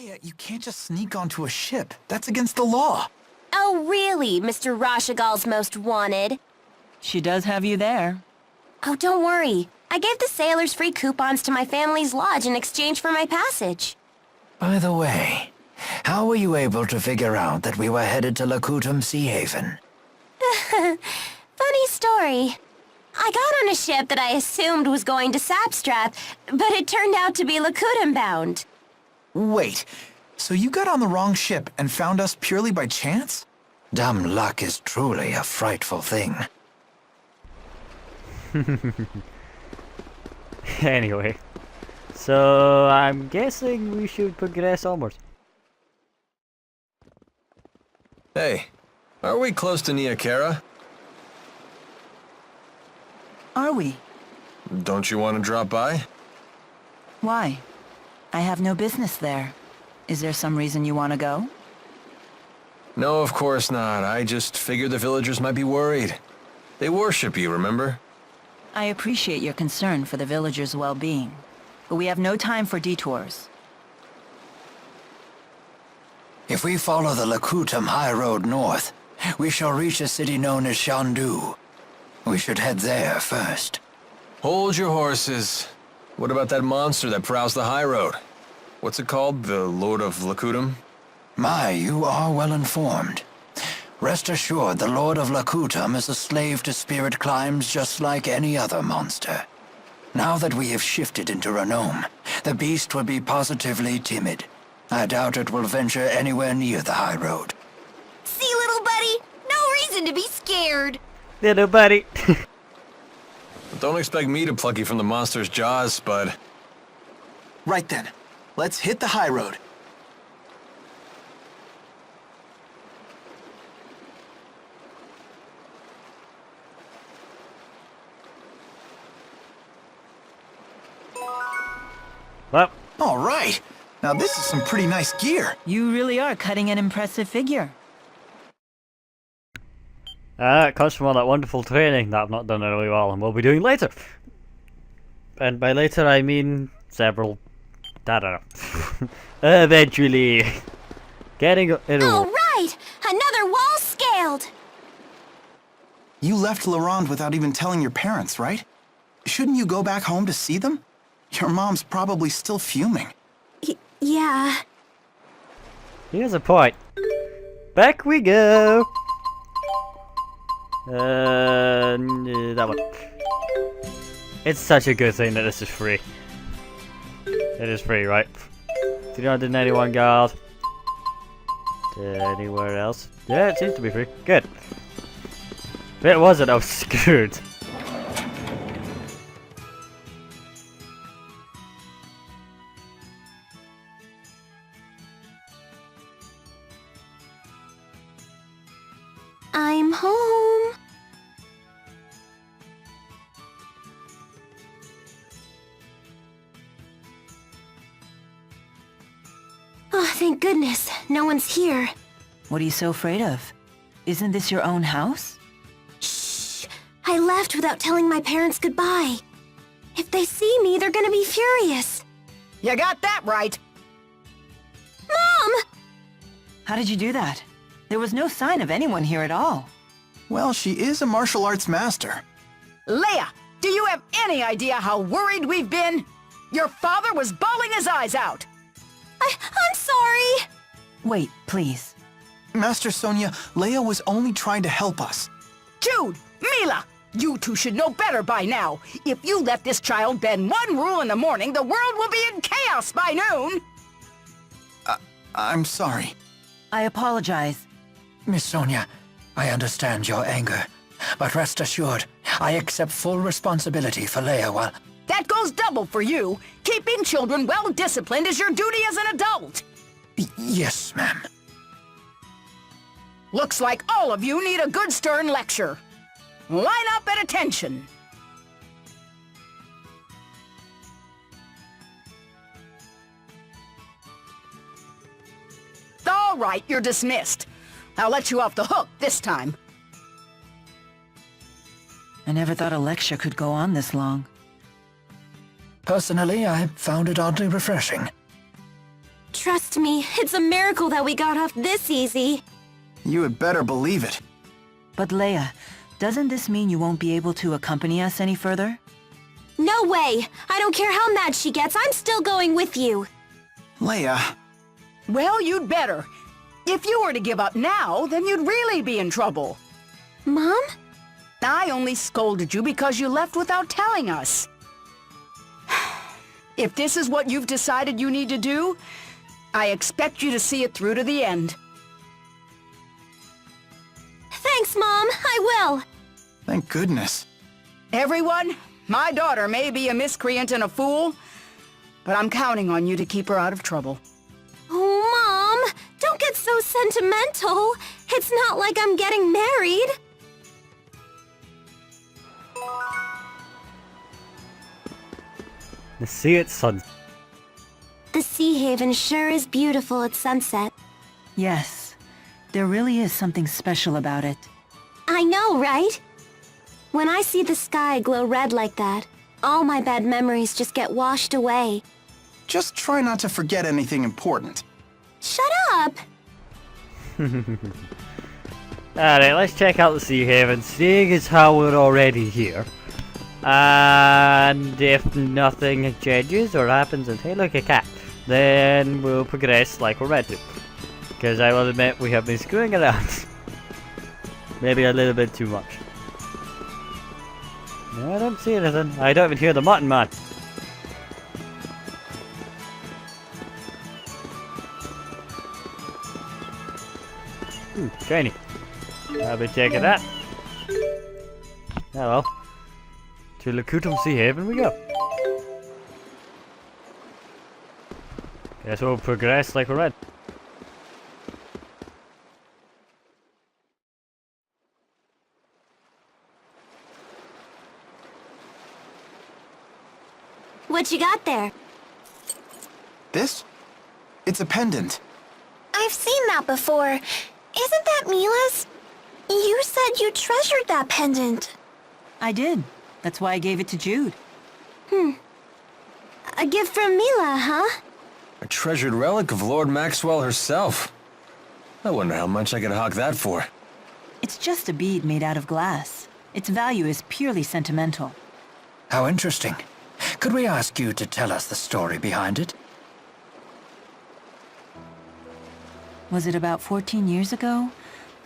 Leia, you can't just sneak onto a ship. That's against the law. Oh, really, Mr. Rashagal's most wanted? She does have you there. Oh, don't worry. I gave the sailors free coupons to my family's lodge in exchange for my passage. By the way, how were you able to figure out that we were headed to Lakutum Sea Haven? Funny story. I got on a ship that I assumed was going to Sapstrath, but it turned out to be Lakutum bound. Wait, so you got on the wrong ship and found us purely by chance? Dumb luck is truly a frightful thing. Anyway, so I'm guessing we should progress onwards. Hey, are we close to Niakara? Are we? Don't you want to drop by? Why? I have no business there. Is there some reason you want to go? No, of course not. I just figured the villagers might be worried. They worship you, remember? I appreciate your concern for the villagers' well-being, but we have no time for detours. If we follow the Lakutum High Road north, we shall reach a city known as Shandu. We should head there first. Hold your horses. What about that monster that prowls the high road? What's it called? The Lord of Lakutum? My, you are well informed. Rest assured, the Lord of Lakutum is a slave to spirit climbs just like any other monster. Now that we have shifted into Renome, the beast will be positively timid. I doubt it will venture anywhere near the high road. See, little buddy? No reason to be scared. Little buddy. Don't expect me to pluck you from the monster's jaws, bud. Right then. Let's hit the high road. Well, All right. Now this is some pretty nice gear. You really are cutting an impressive figure. it comes from all that wonderful training that I've not done really well and will be doing later. And by later I mean several. I don't know. Eventually. Getting it Oh, all. right! Another wall scaled! You left Laurent without even telling your parents, right? Shouldn't you go back home to see them? Your mom's probably still fuming. Yeah. Here's a point. Back we go. That one. It's such a good thing that this is free. It is free, right? 391 gold. Anywhere else? Yeah, it seems to be free. Good. If it wasn't, I was screwed. I'm home. Oh, thank goodness. No one's here. What are you so afraid of? Isn't this your own house? Shh. I left without telling my parents goodbye. If they see me, they're gonna be furious. You got that right. Mom! How did you do that? There was no sign of anyone here at all. Well, she is a martial arts master. Leia, do you have any idea how worried we've been? Your father was bawling his eyes out. I'm sorry. Wait, please. Master Sonia, Leia was only trying to help us. Jude, Mila, you two should know better by now. If you let this child bend one rule in the morning, the world will be in chaos by noon. I'm sorry. I apologize. Miss Sonia, I understand your anger, but rest assured, I accept full responsibility for Leia while... That goes double for you. Keeping children well-disciplined is your duty as an adult. Yes, ma'am. Looks like all of you need a good stern lecture. Line up at attention. All right, you're dismissed. I'll let you off the hook this time. I never thought a lecture could go on this long. Personally, I found it oddly refreshing. Trust me, it's a miracle that we got off this easy. You had better believe it. But Leia, doesn't this mean you won't be able to accompany us any further? No way! I don't care how mad she gets, I'm still going with you. Leia, Well, you'd better. If you were to give up now, then you'd really be in trouble. Mom? I only scolded you because you left without telling us. If this is what you've decided you need to do, I expect you to see it through to the end. Thanks, Mom, I will. thank goodness. Everyone, my daughter may be a miscreant and a fool, but I'm counting on you to keep her out of trouble. Oh, Mom, don't get so sentimental. It's not like I'm getting married. The sea at sun. The Sea Haven sure is beautiful at sunset. Yes, there really is something special about it. I know, right? When I see the sky glow red like that, all my bad memories just get washed away. Just try not to forget anything important. Shut up! Alright, let's check out the Sea Haven, seeing as how we're already here. And if nothing changes or happens, and hey look, a cat, then we'll progress like we're meant to. Because I will admit, we have been screwing around. Maybe a little bit too much. No, I don't see anything. I don't even hear the mutton man. Shiny. I'll be taking that. Oh well. To Lakutum Sea Haven we go. Guess we'll progress like we're ready. What you got there? This? It's a pendant. I've seen that before. Isn't that Mila's? You said you treasured that pendant. I did. That's why I gave it to Jude. A gift from Mila, huh? A treasured relic of Lord Maxwell herself. I wonder how much I could hawk that for. It's just a bead made out of glass. Its value is purely sentimental. How interesting. Could we ask you to tell us the story behind it? Was it about 14 years ago?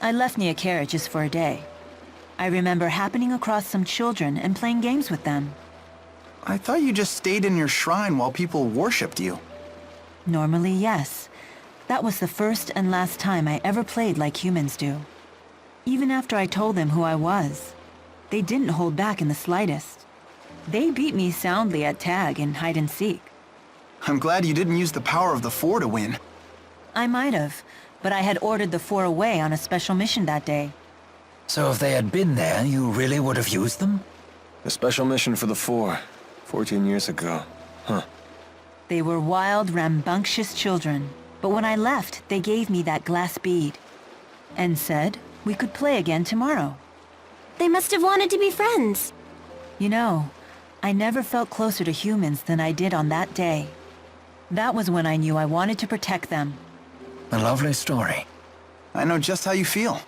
I left Niakara just for a day. I remember happening across some children and playing games with them. I thought you just stayed in your shrine while people worshipped you. Normally, yes. That was the first and last time I ever played like humans do. Even after I told them who I was, they didn't hold back in the slightest. They beat me soundly at tag and hide and seek. I'm glad you didn't use the power of the Four to win. I might have, but I had ordered the four away on a special mission that day. So if they had been there, you really would have used them? A special mission for the Four, 14 years ago. Huh. They were wild, rambunctious children, but when I left, they gave me that glass bead and said we could play again tomorrow. They must have wanted to be friends. You know, I never felt closer to humans than I did on that day. That was when I knew I wanted to protect them. A lovely story. I know just how you feel.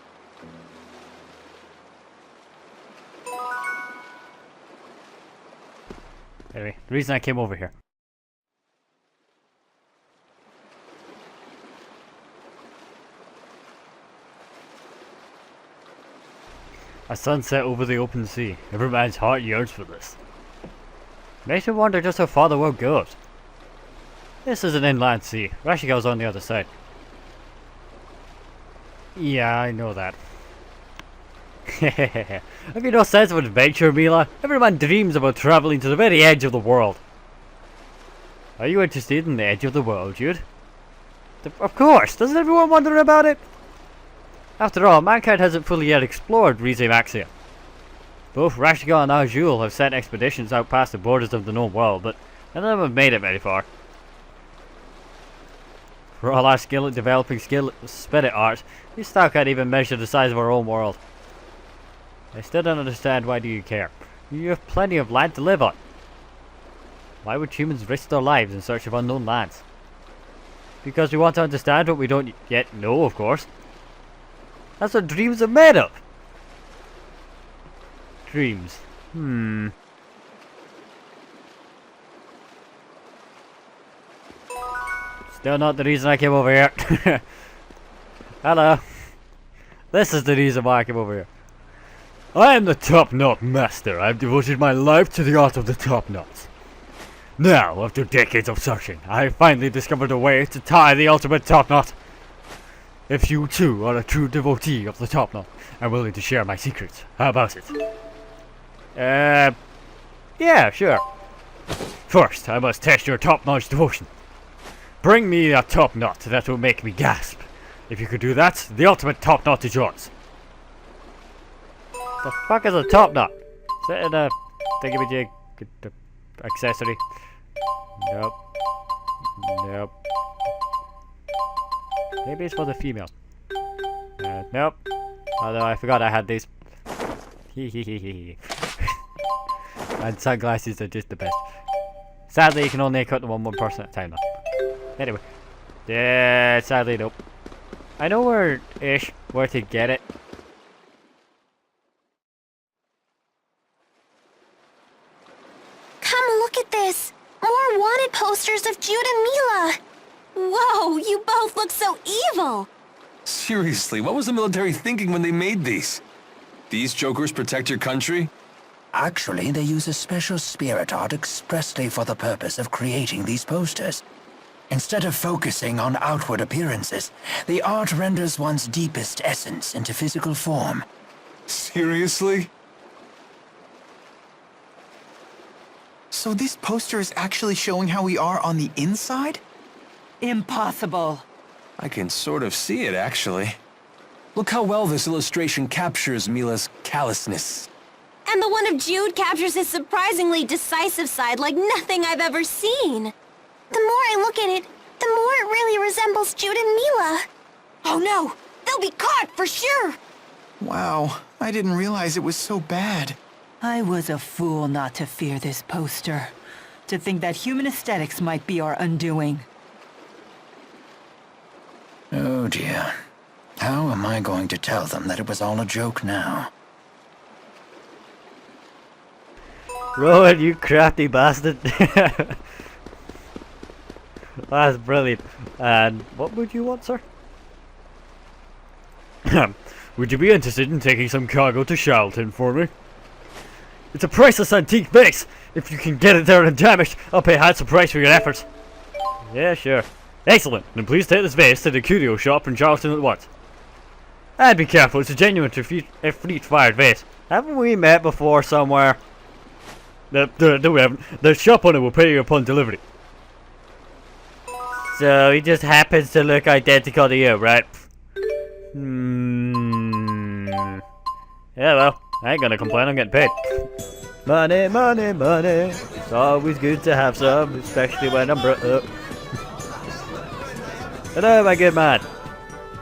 Anyway, the reason I came over here. A sunset over the open sea. Every man's heart yearns for this. Makes me wonder just how far the world goes. This is an inland sea. Rashigao's on the other side. Yeah, I know that. Have you no sense of adventure, Mila? Every man dreams about traveling to the very edge of the world. Are you interested in the edge of the world, Jude? Of course! Doesn't everyone wonder about it? After all, mankind hasn't fully yet explored Rize Maxia. Both Rashigal and Azul have sent expeditions out past the borders of the known world, but none of them have made it very far. For all our skill at developing spirit art, we still can't even measure the size of our own world. I still don't understand, why do you care? You have plenty of land to live on. Why would humans risk their lives in search of unknown lands? Because we want to understand what we don't yet know, of course. That's what dreams are made of. Dreams. Still not the reason I came over here. Hello. This is the reason why I came over here. I am the top knot master. I've devoted my life to the art of the top knots. Now, after decades of searching, I have finally discovered a way to tie the ultimate top knot. If you too are a true devotee of the top knot and willing to share my secrets, how about it? Yeah, sure. First, I must test your top-notch devotion. Bring me a top knot that will make me gasp. If you could do that, the ultimate top knot is yours. The fuck is a top knot? Is it in a thingamajig accessory? Nope. Nope. Maybe it's for the females. Nope. Although I forgot I had these. And sunglasses are just the best. Sadly, you can only cut them on one person at a time though. Anyway. Yeah, sadly nope. I know where to get it. Come look at this! More wanted posters of Jude and Mila! Whoa, you both look so evil! Seriously, what was the military thinking when they made these? These jokers protect your country? Actually, they use a special spirit art expressly for the purpose of creating these posters. Instead of focusing on outward appearances, the art renders one's deepest essence into physical form. Seriously? So this poster is actually showing how we are on the inside? Impossible. I can sort of see it, actually. Look how well this illustration captures Mila's callousness. And the one of Jude captures his surprisingly decisive side like nothing I've ever seen. The more I look at it, the more it really resembles Jude and Mila. Oh no! They'll be caught for sure! Wow, I didn't realize it was so bad. I was a fool not to fear this poster. To think that human aesthetics might be our undoing. Oh dear. How am I going to tell them that it was all a joke now? Rowan, you crafty bastard. That's brilliant. And what would you want, sir? Would you be interested in taking some cargo to Charlton for me? It's a priceless antique vase. If you can get it there undamaged, I'll pay a handsome price for your efforts. Yeah, sure. Excellent. Then please take this vase to the curio shop in Charlton at once. And be careful, it's a genuine fleet-fired vase. Haven't we met before somewhere? No, we haven't. The shop owner will pay you upon delivery. So he just happens to look identical to you, right? Yeah, well, I ain't gonna complain, I'm getting paid. Money, money, money. It's always good to have some, especially when I'm broke up. Hello, my good man.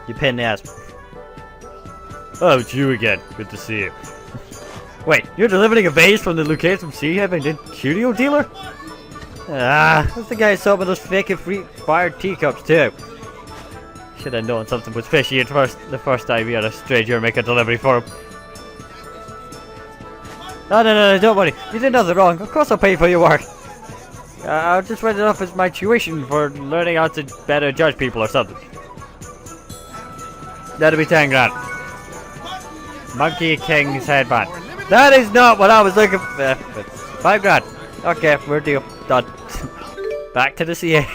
You pain in the ass. Oh, it's you again. Good to see you. Wait, you're delivering a vase from the Lucas from Sea Heaven curio dealer? Ah, that's the guy who sold me those fake and free-fired teacups too. Should have known something was fishy at first. The first time we had a stranger make a delivery for him. No, don't worry. You did nothing wrong. Of course I'll pay for your work. I'll just write it off as my tuition for learning how to better judge people or something. That'll be 10 grand. Monkey King's headband. That is not what I was looking for. 5 grand. Okay, we're deal. Done. Back to the CA.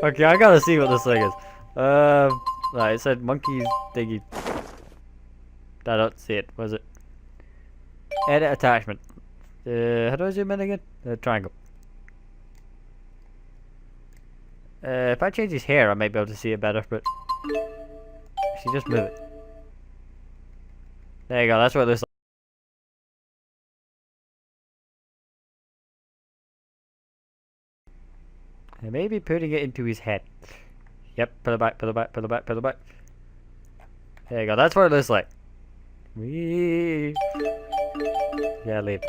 Okay, I gotta see what this thing is. Right, it said monkey's thingy. I don't see it. What is it? Edit attachment. How do I zoom in again? Triangle. If I change his hair, I might be able to see it better, but actually just move it. There you go, that's what it looks like. And maybe putting it into his head. Yep, put it back, put it back, put it back, put it back. There you go, that's what it looks like. Whee. Yeah, leave.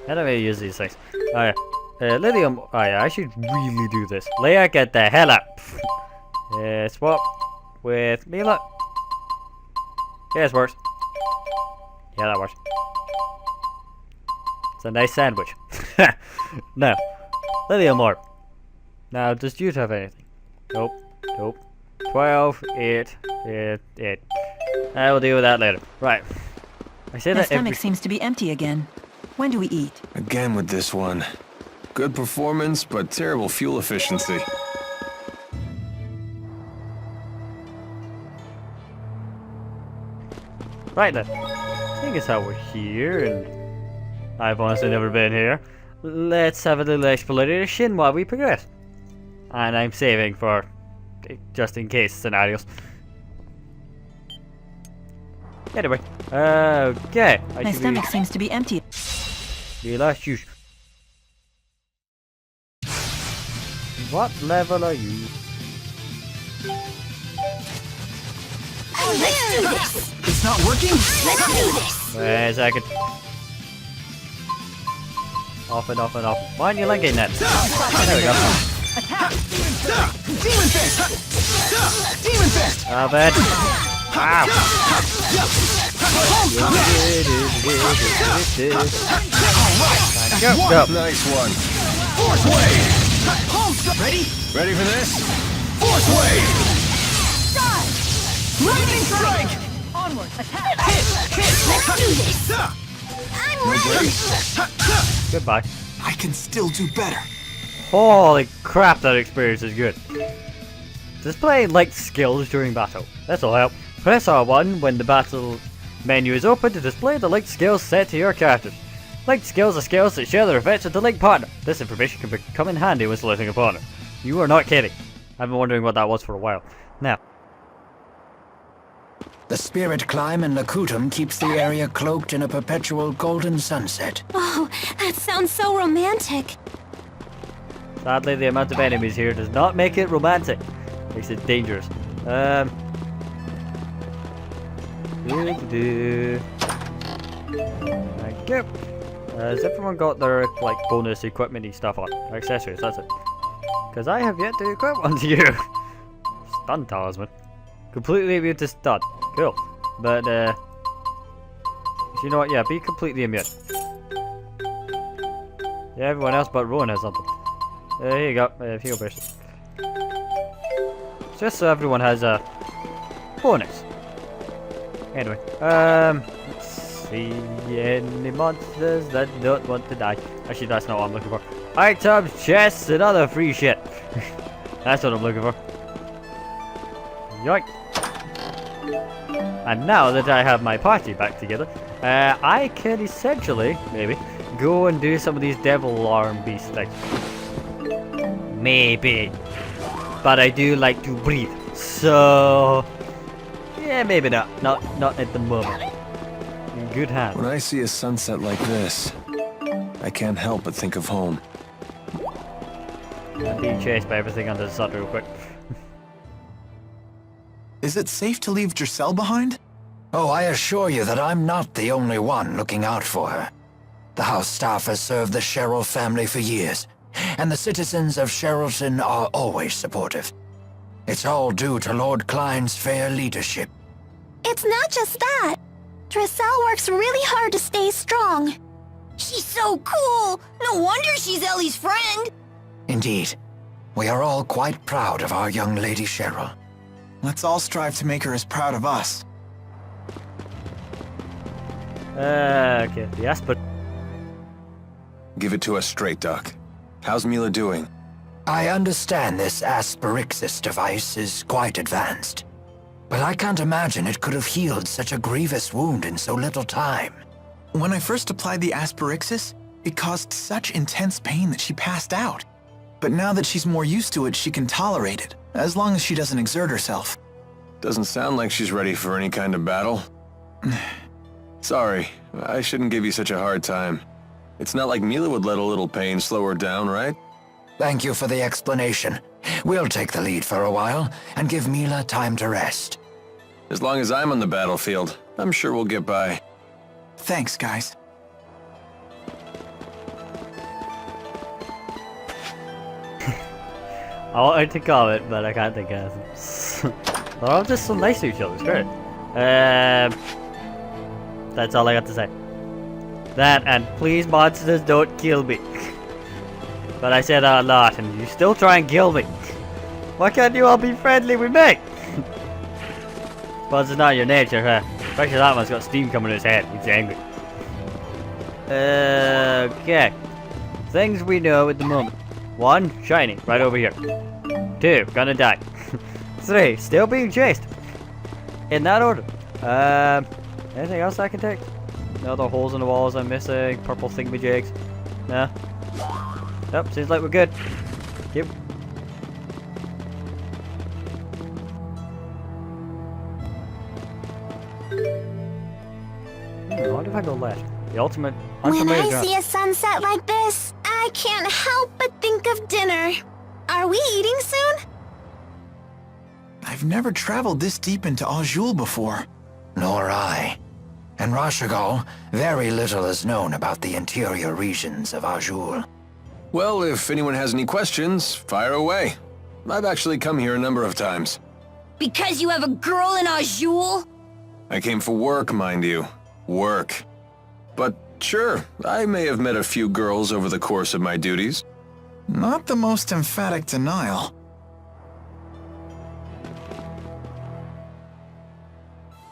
How do I use these things? Oh yeah. Lithium. Oh yeah, I should really do this. Leia, get the hell out. Swap with Mila. Yeah, this works. Yeah, that works. It's a nice sandwich. Now, lithium orb. Now, does Jude have anything? Nope. Nope. 12, 8, 8, 8. I will deal with that later. Right. I say My that stomach seems to be empty again. When do we eat? Again with this one. Good performance, but terrible fuel efficiency. Right then. Seeing as how we're here, and I've honestly never been here, let's have a little exploration while we progress. And I'm saving for just in case scenarios. Anyway, okay. My stomach seems to be empty. Mila, shush. What level are you? Let's do this! It's not working? Let's do this! Wait a second. Off and off and off. Why aren't you linking that? There we go. Demon Fist! Demon Fist! Stop it. Ow. Go, go. Nice one. Force Wave! Ready? Ready for this? Force Wave! Lightning Strike! Onward, attack! Let's do this! I'm ready! Goodbye. I can still do better. Holy crap, that experience is good. Display light skills during battle. This will help. Press R1 when the battle menu is open to display the linked skills set to your characters. Linked skills are skills that share their effects with the linked partner. This information can come in handy when selecting a partner. You are not kidding. I've been wondering what that was for a while. Now. The spirit climb in Lakutum keeps the area cloaked in a perpetual golden sunset. Oh, that sounds so romantic. Sadly, the amount of enemies here does not make it romantic. Makes it dangerous. Thank you. Has everyone got their like bonus equipment-y stuff on? Accessories, that's it. Because I have yet to equip one to you. Stun talisman. Completely immune to stun. Cool. But you know what? Yeah, be completely immune. Yeah, everyone else but Rowan has something. Here you go. Heal burst. Just so everyone has a bonus. Anyway, let's see any monsters that don't want to die. Actually, that's not what I'm looking for. Items, chests, and other free shit. That's what I'm looking for. Yoink. And now that I have my party back together, I can essentially, maybe, go and do some of these devil arm beast things. Maybe. But I do like to breathe. So yeah, maybe not. Not at the moment. In good hands. When I see a sunset like this, I can't help but think of home. I'm being chased by everything under the sun real quick. Is it safe to leave Giselle behind? Oh, I assure you that I'm not the only one looking out for her. The house staff has served the Sherrill family for years, and the citizens of Sherrilton are always supportive. It's all due to Lord Klein's fair leadership. It's not just that. Giselle works really hard to stay strong. She's so cool. No wonder she's Ellie's friend. Indeed, we are all quite proud of our young Lady Sherrill. Let's all strive to make her as proud of us. Okay, the Asper. Give it to us straight, Doc. How's Mila doing? I understand this Asperixis device is quite advanced, but I can't imagine it could have healed such a grievous wound in so little time. When I first applied the Asperixis, it caused such intense pain that she passed out. But now that she's more used to it, she can tolerate it, as long as she doesn't exert herself. Doesn't sound like she's ready for any kind of battle. Sorry, I shouldn't give you such a hard time. It's not like Mila would let a little pain slow her down, right? Thank you for the explanation. We'll take the lead for a while and give Mila time to rest. As long as I'm on the battlefield, I'm sure we'll get by. Thanks, guys. I wanted to comment, but I can't think of anything. They're all just so nice to each other, it's great. That's all I got to say. That, and please monsters don't kill me. But I said that a lot, and you still try and kill me. Why can't you all be friendly with me? Suppose it's not your nature, huh? Especially that one's got steam coming in his head. He's angry. Okay. Things we know at the moment. 1, shiny, right over here. 2, gonna die. 3, still being chased. In that order. Anything else I can take? No other holes in the walls I'm missing? Purple thingamajigs? Nah. Yep, seems like we're good. Yep. What if I go left? The ultimate When unfamiliar I ground. see a sunset like this, I can't help but think of dinner. Are we eating soon? I've never traveled this deep into Azul before. Nor I. In Rashagal, very little is known about the interior regions of Azul. Well, if anyone has any questions, fire away. I've actually come here a number of times. Because you have a girl in Azul? I came for work, mind you. Work. But sure, I may have met a few girls over the course of my duties. Not the most emphatic denial.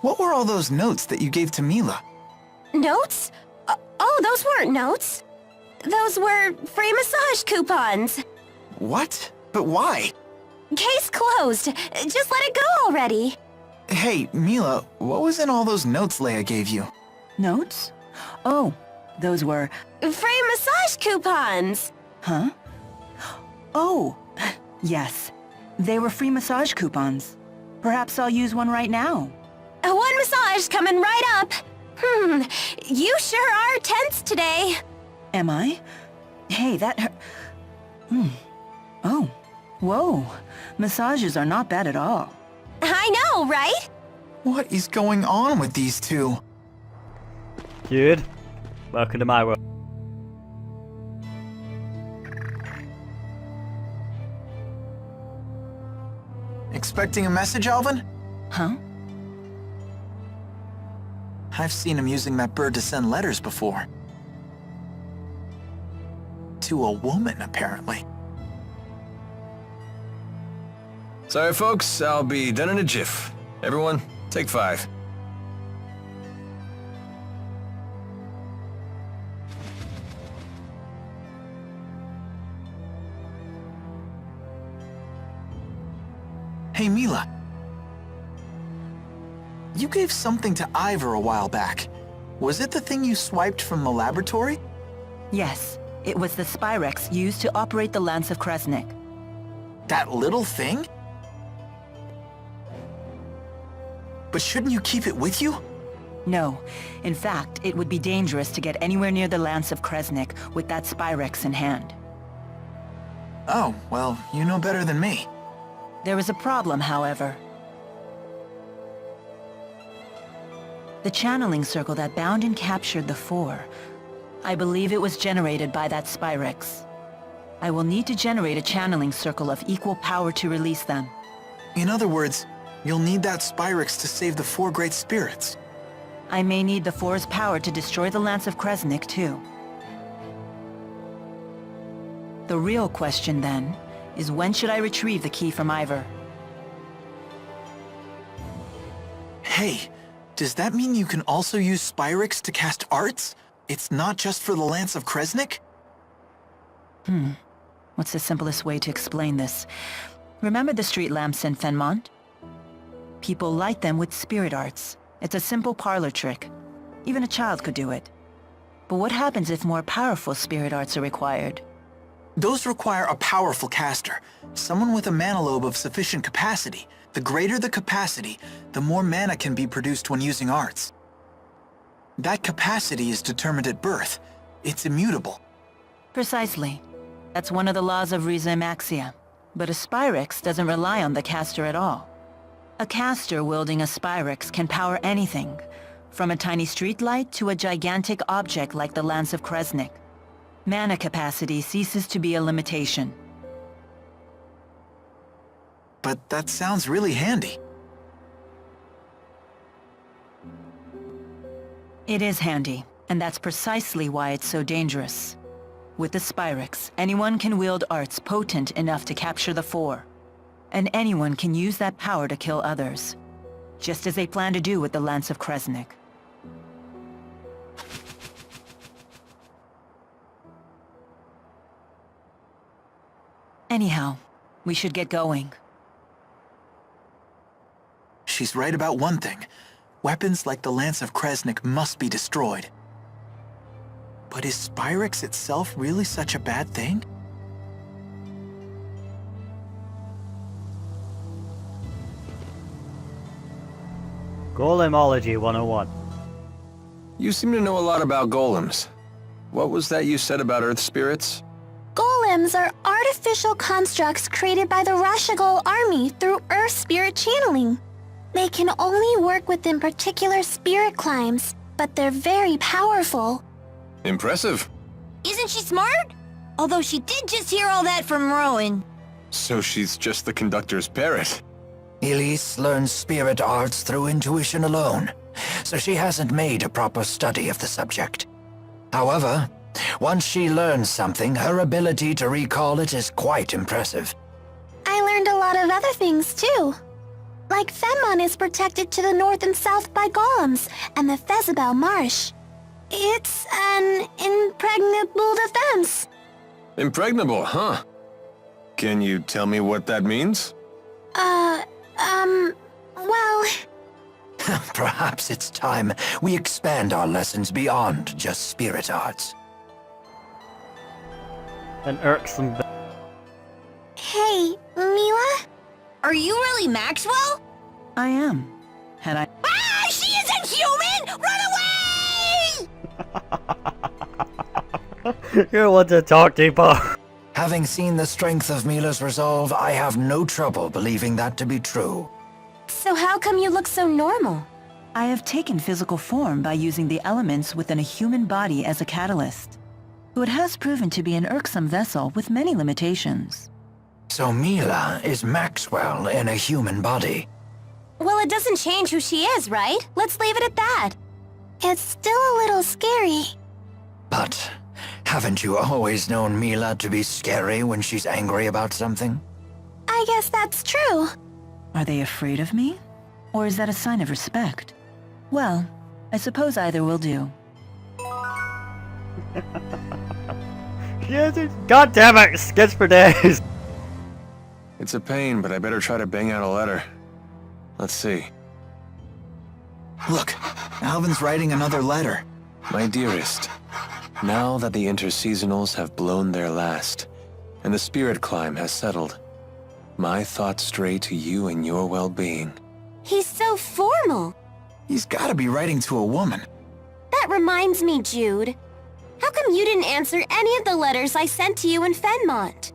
What were all those notes that you gave to Mila? Notes? Oh, those weren't notes. Those were free massage coupons. What? But why? Case closed. Just let it go already. Hey, Mila, what was in all those notes Leia gave you? Notes? Oh, those were... Free massage coupons. Huh? Oh, yes. They were free massage coupons. Perhaps I'll use one right now. One massage coming right up. You sure are tense today. Am I? Hey, that... Oh, whoa. Massages are not bad at all. I know, right? What is going on with these two? Jude, welcome to my world. Expecting a message, Alvin? Huh? I've seen him using that bird to send letters before. To a woman, apparently. Sorry, folks, I'll be done in a jiff. Everyone, take 5. Hey, Mila. You gave something to Ivor a while back. Was it the thing you swiped from the laboratory? Yes, it was the Spyrex used to operate the Lance of Kresnik. That little thing? But shouldn't you keep it with you? No. In fact, it would be dangerous to get anywhere near the Lance of Kresnik with that Spyrex in hand. Oh, well, you know better than me. There is a problem, however. The channeling circle that bound and captured the Four. I believe it was generated by that Spyrex. I will need to generate a channeling circle of equal power to release them. In other words, you'll need that Spyrex to save the 4 great spirits. I may need the Four's power to destroy the Lance of Kresnik, too. The real question, then, is when should I retrieve the key from Ivor? Hey, does that mean you can also use Spyrex to cast arts? It's not just for the Lance of Kresnik? What's the simplest way to explain this? Remember the street lamps in Fenmont? People light them with spirit arts. It's a simple parlor trick. Even a child could do it. But what happens if more powerful spirit arts are required? Those require a powerful caster, someone with a mana lobe of sufficient capacity. The greater the capacity, the more mana can be produced when using arts. That capacity is determined at birth. It's immutable. Precisely. That's one of the laws of Riza Maxia. But a Spyrex doesn't rely on the caster at all. A caster wielding a Spyrex can power anything, from a tiny streetlight to a gigantic object like the Lance of Kresnik. Mana capacity ceases to be a limitation. but that sounds really handy. It is handy, and that's precisely why it's so dangerous. With the Spyrix, anyone can wield arts potent enough to capture the Four. And anyone can use that power to kill others. Just as they plan to do with the Lance of Kresnik. Anyhow, we should get going. She's right about one thing. Weapons like the Lance of Kresnik must be destroyed. But is Spyrix itself really such a bad thing? Golemology 101. You seem to know a lot about golems. What was that you said about earth spirits? Golems are artificial constructs created by the Rashagol army through Earth spirit channeling. They can only work within particular spirit climes, but they're very powerful. Impressive. Isn't she smart? Although she did just hear all that from Rowan. So she's just the conductor's parrot. Elise learns spirit arts through intuition alone, so she hasn't made a proper study of the subject. However, once she learns something, her ability to recall it is quite impressive. I learned a lot of other things too. Like Fenmon is protected to the north and south by golems, and the Fezabel Marsh. It's an impregnable defense. Impregnable, huh? Can you tell me what that means? Well... Perhaps it's time we expand our lessons beyond just spirit arts. An irksome... Hey, Mila? Are you really Maxwell? I am. Had I... Ah, she isn't human! Run away! You want to talk deeper? Having seen the strength of Mila's resolve, I have no trouble believing that to be true. So how come you look so normal? I have taken physical form by using the elements within a human body as a catalyst. Though it has proven to be an irksome vessel with many limitations. So Mila is Maxwell in a human body. Well, it doesn't change who she is, right? Let's leave it at that. It's still a little scary. But haven't you always known Mila to be scary when she's angry about something? I guess that's true. Are they afraid of me? Or is that a sign of respect? Well, I suppose either will do. God damn it! Skits for days! It's a pain, but I better try to bang out a letter. Let's see. Look, Alvin's writing another letter. My dearest, now that the interseasonals have blown their last, and the spirit climb has settled, my thoughts stray to you and your well-being. He's so formal. He's gotta be writing to a woman. That reminds me, Jude. How come you didn't answer any of the letters I sent to you in Fenmont?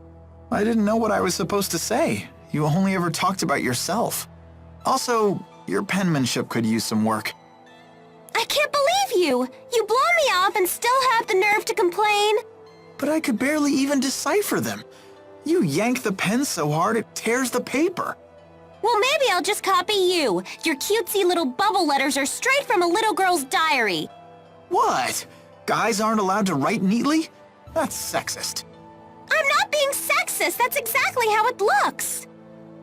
I didn't know what I was supposed to say. You only ever talked about yourself. Also, your penmanship could use some work. I can't believe you! You blow me off and still have the nerve to complain. But I could barely even decipher them. You yank the pen so hard it tears the paper. Well, maybe I'll just copy you. Your cutesy little bubble letters are straight from a little girl's diary. What? Guys aren't allowed to write neatly? That's sexist. I'm not being sexist. That's exactly how it looks.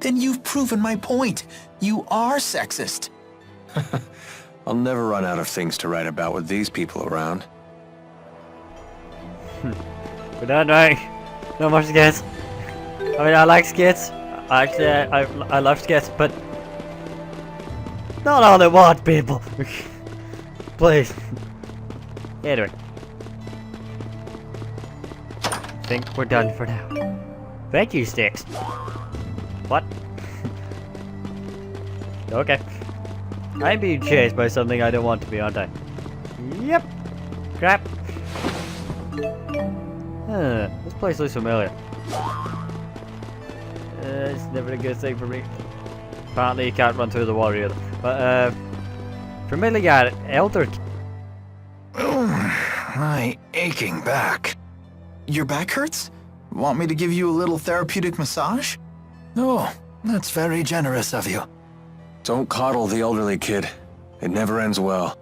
Then you've proven my point. You are sexist. I'll never run out of things to write about with these people around. We're done, right? No more skits. I mean, I like skits. Actually, I love skits, but not all at once, people. Please. Anyway. I think we're done for now. Thank you, Sticks. What? Okay. I'm being chased by something I don't want to be, aren't I? Yep. Crap. This place looks familiar. It's never a good thing for me. Apparently you can't run through the water either. But, familiar, elder... My aching back. Your back hurts? Want me to give you a little therapeutic massage? No, That's very generous of you. Don't coddle the elderly kid. It never ends well.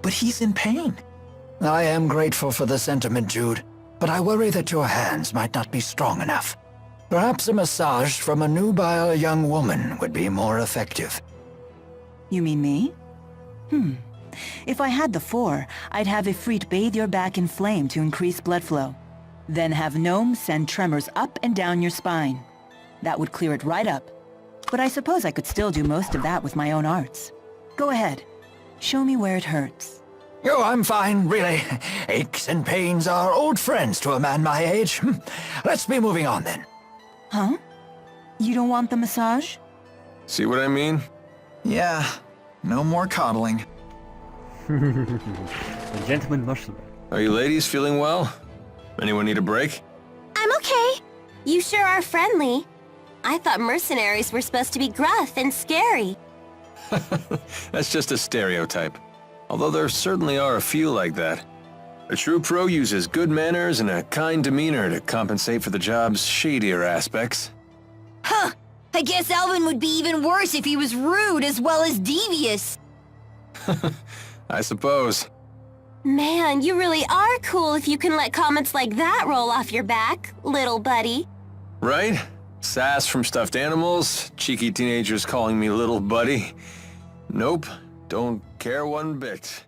But he's in pain. I am grateful for the sentiment, Jude, but I worry that your hands might not be strong enough. Perhaps a massage from a nubile young woman would be more effective. You mean me? If I had the 4, I'd have Ifrit bathe your back in flame to increase blood flow. Then have Gnome send tremors up and down your spine. That would clear it right up. But I suppose I could still do most of that with my own arts. Go ahead. Show me where it hurts. Oh, I'm fine, really. Aches and pains are old friends to a man my age. Let's be moving on then. Huh? You don't want the massage? See what I mean? Yeah, no more coddling. The gentleman muscle. Are you ladies feeling well? Anyone need a break? I'm okay. You sure are friendly. I thought mercenaries were supposed to be gruff and scary. That's just a stereotype. Although there certainly are a few like that. A true pro uses good manners and a kind demeanor to compensate for the job's shadier aspects. Huh. I guess Elvin would be even worse if he was rude as well as devious. I suppose. Man, you really are cool if you can let comments like that roll off your back, little buddy. Right? Sass from stuffed animals, cheeky teenagers calling me little buddy. Nope, don't care one bit.